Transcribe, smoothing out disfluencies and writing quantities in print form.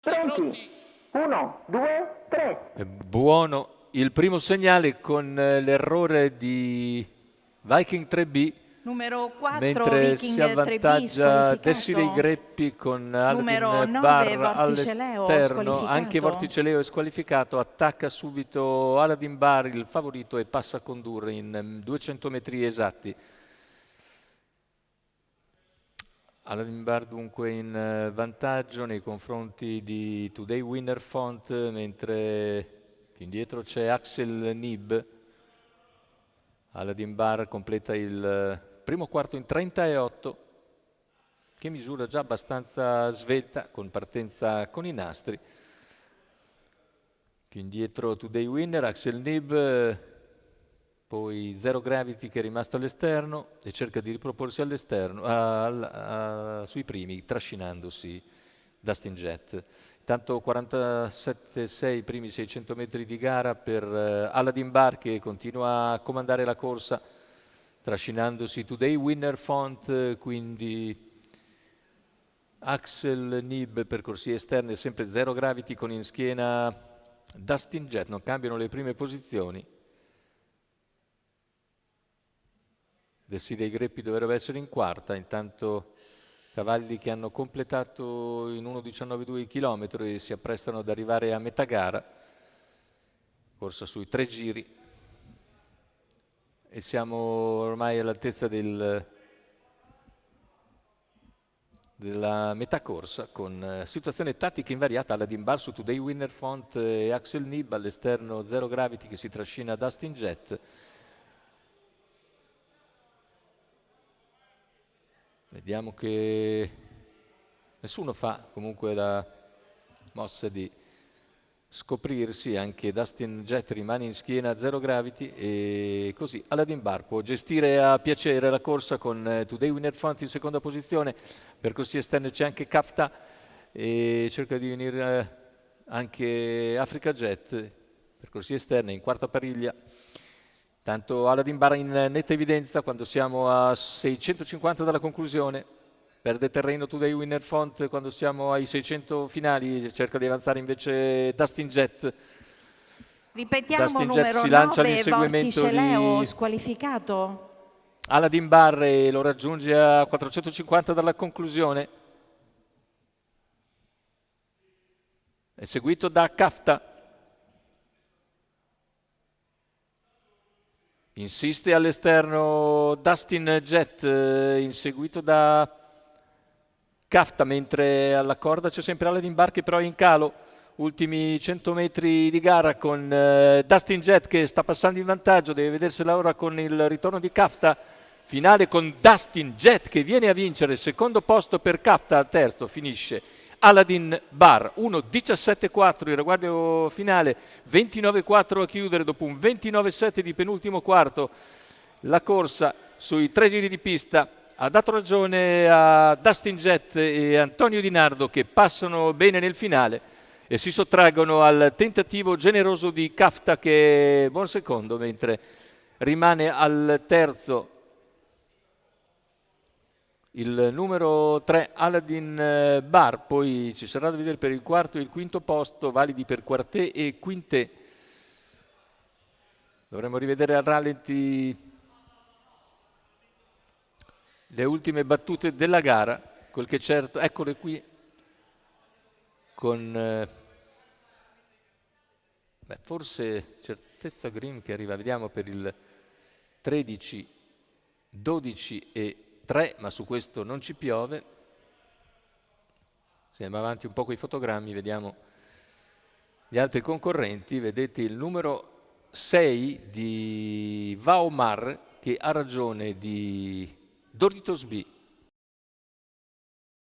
Pronti? 1, 2, 3. È buono il primo segnale con l'errore di Viking 3B, Numero 4 mentre si Viking 3B avvantaggia Desiree squalificato. Greppi con Numero Aladin 9 Barr Vorticeleo all'esterno. Anche squalificato. Vorticeleo è squalificato, attacca subito Aladin Barr, il favorito, e passa a condurre in 200 metri esatti. Aladin Barr dunque in vantaggio nei confronti di Today Winner Font, mentre più indietro c'è Axel Nib. Aladin Barr completa il primo quarto in 30,8, che misura già abbastanza svelta, con partenza con i nastri. Più indietro Today Winner, Axel Nib, poi Zero Gravity che è rimasto all'esterno e cerca di riproporsi all'esterno, sui primi, trascinandosi Dustin Jett. Intanto 47,6 primi 600 metri di gara per Aladin Barr, che continua a comandare la corsa, trascinandosi Today Winner Font, quindi Axel Nib per corsie esterne, sempre Zero Gravity con in schiena Dustin Jett, non cambiano le prime posizioni. Desiree Greppi dovrebbe essere in quarta, intanto cavalli che hanno completato in 1,19,2 i chilometri e si apprestano ad arrivare a metà gara, corsa sui 3 giri, e siamo ormai all'altezza della metà corsa, con situazione tattica invariata. Aladin Barr su Today Winner Font e Axel Nib all'esterno, Zero Gravity che si trascina Dustin Jett. Vediamo che nessuno fa comunque la mossa di scoprirsi, anche Dustin Jett rimane in schiena Zero Gravity, e così Aladin Barr può gestire a piacere la corsa con Today Winner Font in seconda posizione. Per corsie esterne c'è anche Kafta e cerca di venire anche Africa Jet per corsie esterne in quarta pariglia. Tanto Aladin Barr in netta evidenza quando siamo a 650 dalla conclusione, perde terreno Today Winner Font quando siamo ai 600 finali, cerca di avanzare invece Dustin Jett. Ripetiamo, Dustin numero Jett si lancia 9 all'inseguimento Vorticeleo di squalificato. Aladin Barr e lo raggiunge a 450 dalla conclusione. È seguito da Kafta. Insiste all'esterno Dustin Jett, inseguito da Kafta, mentre alla corda c'è sempre Aladin Barr che però è in calo. Ultimi 100 metri di gara con Dustin Jett che sta passando in vantaggio, deve vedersela ora con il ritorno di Kafta. Finale con Dustin Jett che viene a vincere, secondo posto per Kafta, al terzo finisce Aladin Barr. 1:17,4 il ragguaglio finale, 29,4 a chiudere dopo un 29,7 di penultimo quarto. La corsa sui 3 giri di pista ha dato ragione a Dustin Jett e Antonio Di Nardo, che passano bene nel finale e si sottraggono al tentativo generoso di Kafta, che è buon secondo, mentre rimane al terzo il numero 3 Aladin Barr. Poi ci sarà da vedere per il quarto e il quinto posto, validi per Quarté e Quinté. Dovremmo rivedere al rallenti le ultime battute della gara. Quel che è certo, eccole qui, con forse Certezza Green che arriva, vediamo per il 13, 12 e 3, ma su questo non ci piove. Siamo avanti un po' con i fotogrammi, vediamo gli altri concorrenti. Vedete il numero 6 di Vaomar che ha ragione di Doritos B.